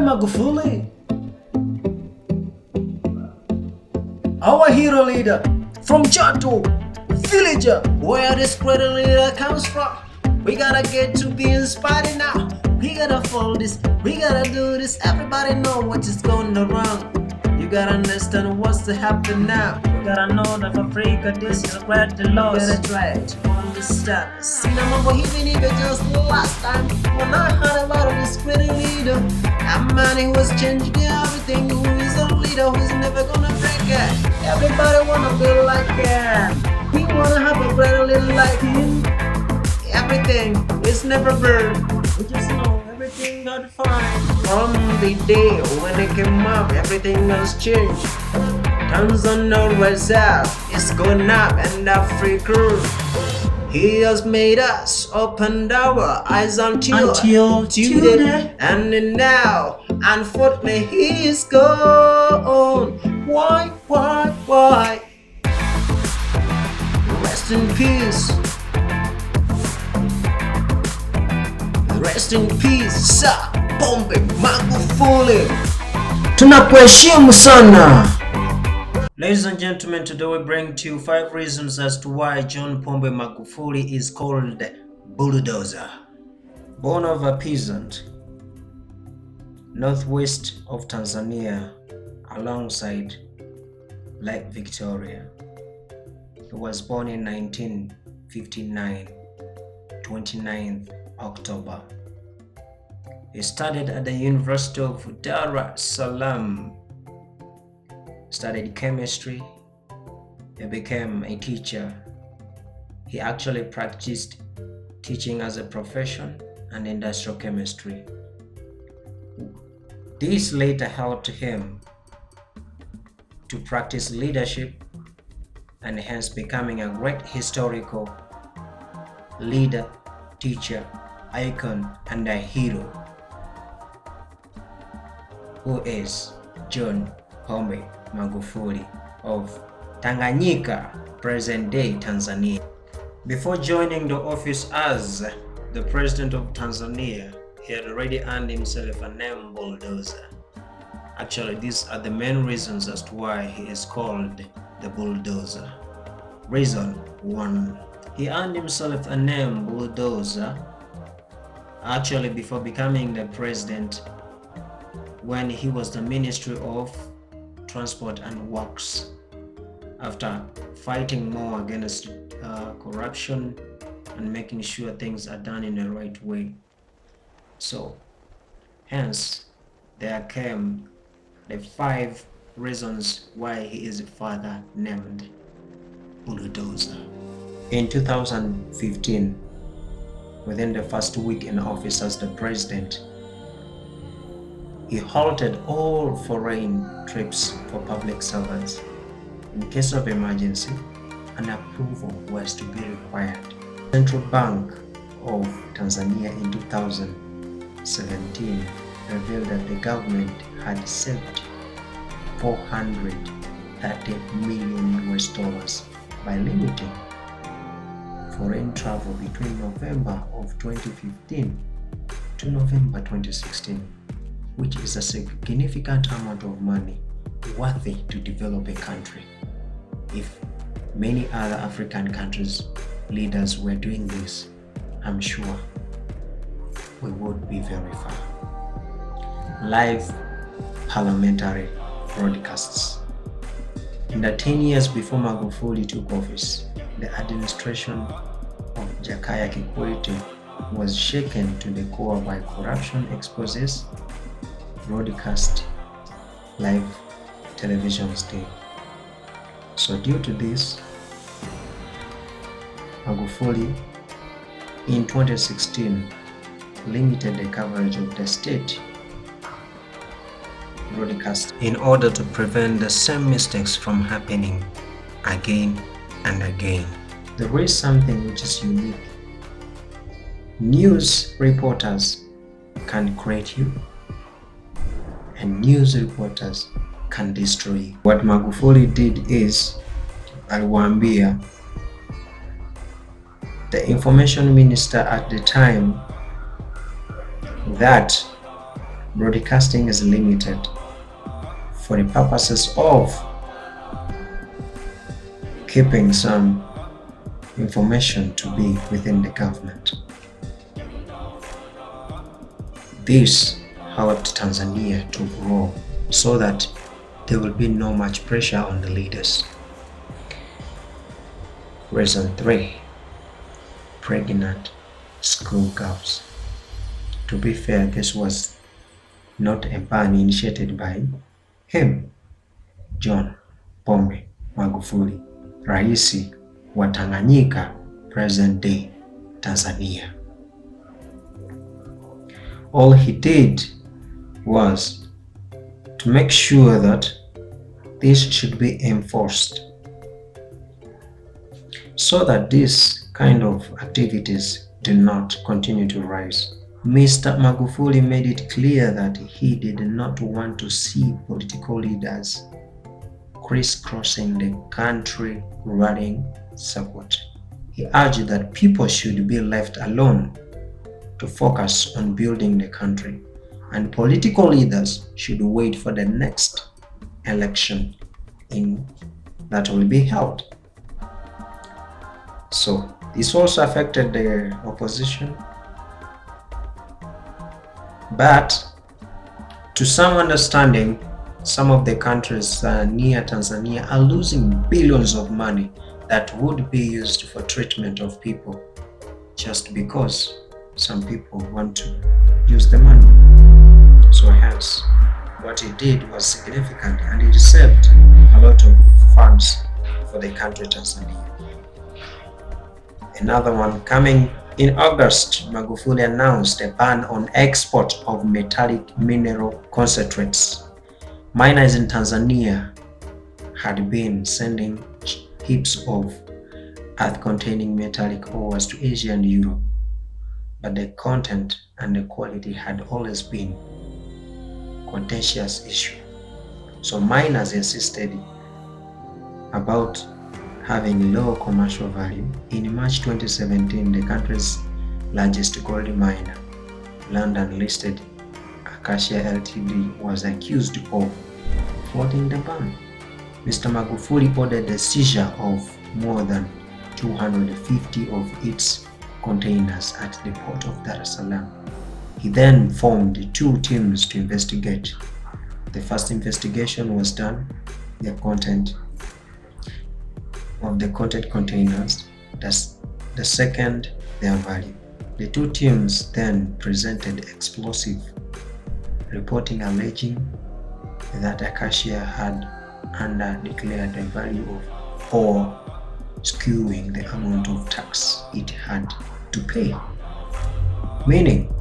Magufuli, our hero leader from Chato, villager, where this great leader comes from. We gotta get to be inspired now. We gotta follow this, we gotta do this. Everybody know what is going wrong. You gotta understand what's to happen now. You gotta know that for Africa this is a great loss. You gotta try to understand. See the number even if it just last time when I heard about this great leader. A man who has changed everything, who is a leader who's never gonna break it. Everybody wanna be like him. We wanna have a great leader like him. Everything is never burned. We just know everything got fine. From the day when it came up, everything has changed. Tanzania reserve is going up and Africa. He has made us open our eyes until today. And now, unfortunately, he is gone. Why? Rest in peace. Rest in peace, sir. Pombe Magufuli. Tunakuheshimu sana. Ladies and gentlemen, today we bring to you 5 reasons as to why John Pombe Magufuli is called Bulldozer. Born of a peasant, northwest of Tanzania, alongside Lake Victoria. He was born in 1959, 29th October. He studied at the University of Dar es Salaam, studied chemistry. He became a teacher. He actually practiced teaching as a profession and industrial chemistry. This later helped him to practice leadership and hence becoming a great historical leader, teacher, icon, and a hero, who is John Pombe Magufuli of Tanganyika, present-day Tanzania. Before joining the office as the president of Tanzania, he had already earned himself a name, Bulldozer. Actually, these are the main reasons as to why he is called the Bulldozer. Reason 1. He earned himself a name, Bulldozer, actually before becoming the president, when he was the Ministry of Transport and Works, after fighting more against corruption and making sure things are done in the right way. So hence there came the 5 reasons why he is further named Bulldozer. In 2015, within the first week in office as the president, he halted all foreign trips for public servants. In case of emergency, an approval was to be required. Central Bank of Tanzania in 2017 revealed that the government had saved $430 million by limiting foreign travel between November of 2015 to November 2016, which is a significant amount of money worthy to develop a country. If many other African countries' leaders were doing this, I'm sure we would be very far. Live parliamentary broadcasts. In the 10 years before Magufuli took office, the administration of Jakaya Kikwete was shaken to the core by corruption exposes, broadcast live television stage. So due to this, Magufuli in 2016 limited the coverage of the state broadcast in order to prevent the same mistakes from happening again and again. There is something which is unique. News reporters can create you, and news reporters can destroy you. What Magufuli did is, aliwaambia the information minister at the time that broadcasting is limited for the purposes of keeping some information to be within the government. This helped Tanzania to grow so that there will be no much pressure on the leaders. Reason 3. Pregnant schoolgirls. To be fair, this was not a ban initiated by him, John Pombe Magufuli, Raisi wa Tanganyika, present day Tanzania. All he did was to make sure that this should be enforced so that these kind of activities do not continue to rise. Mr. Magufuli made it clear that he did not want to see political leaders crisscrossing the country running circuit. He urged that people should be left alone to focus on building the country, and political leaders should wait for the next election that will be held. So this also affected the opposition, but to some understanding, some of the countries near Tanzania are losing billions of money that would be used for treatment of people just because some people want to use the money. So hence, what he did was significant, and it saved a lot of funds for the country Tanzania. Another one coming in August, Magufuli announced a ban on export of metallic mineral concentrates. Miners in Tanzania had been sending heaps of earth-containing metallic ores to Asia and Europe, but the content and the quality had always been a contentious issue. So miners insisted about having low commercial value. In March 2017, the country's largest gold miner, London-listed Acacia Ltd, was accused of flouting the ban. Mr. Magufuli ordered the seizure of more than 250 of its containers at the port of Dar es Salaam. He then formed 2 teams to investigate. The first investigation was done, the content of the content containers, the second, their value. The 2 teams then presented explosive reporting alleging that Acacia had under-declared the value of ore, skewing the amount of tax it had to pay, meaning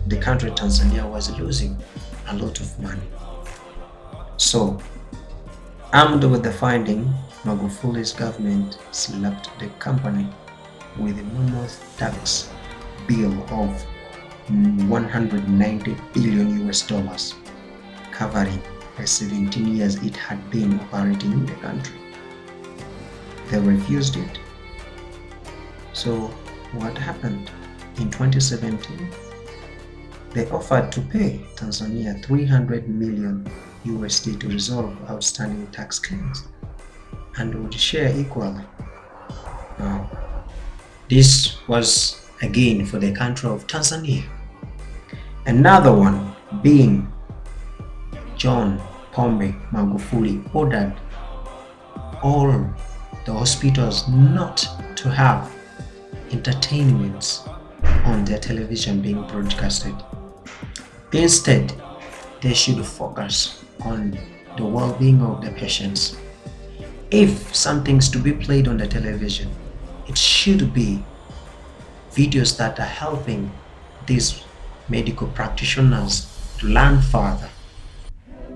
the country Tanzania was losing a lot of money. So, armed with the finding, Magufuli's government slapped the company with a mammoth tax bill of 190 billion US dollars, covering the 17 years it had been operating in the country. They refused it. So what happened? In 2017, they offered to pay Tanzania 300 million USD to resolve outstanding tax claims and would share equally. Now, this was again for the country of Tanzania. Another one being John Pombe Magufuli ordered all the hospitals not to have entertainments on their television being broadcasted. Instead, they should focus on the well-being of the patients. If something's to be played on the television, it should be videos that are helping these medical practitioners to learn further,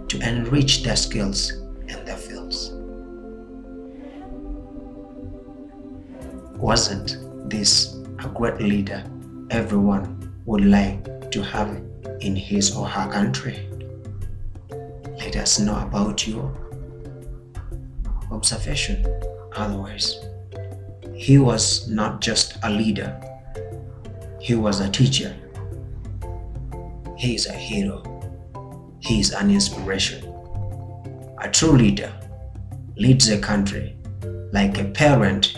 to enrich their skills in their fields. Wasn't this a great leader everyone would like to have in his or her country? Let us know about your observation. Otherwise, he was not just a leader, he was a teacher. He is a hero. He is an inspiration. A true leader leads a country like a parent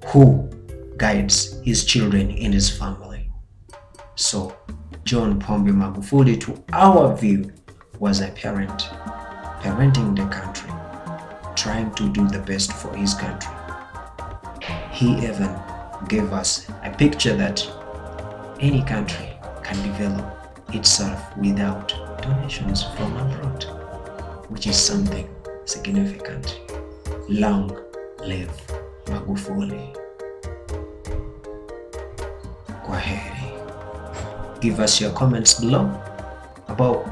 who guides his children in his family. So John Pombe Magufuli, to our view, was a parent, parenting the country, trying to do the best for his country. He even gave us a picture that any country can develop itself without donations from abroad, which is something significant. Long live Magufuli. Kwaheri. Give us your comments below about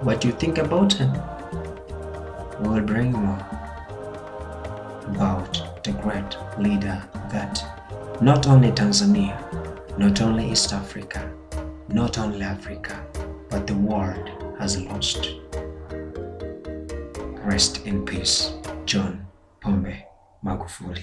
what you think about him. We will bring more about the great leader that not only Tanzania, not only East Africa, not only Africa, but the world has lost. Rest in peace, John Pombe Magufuli.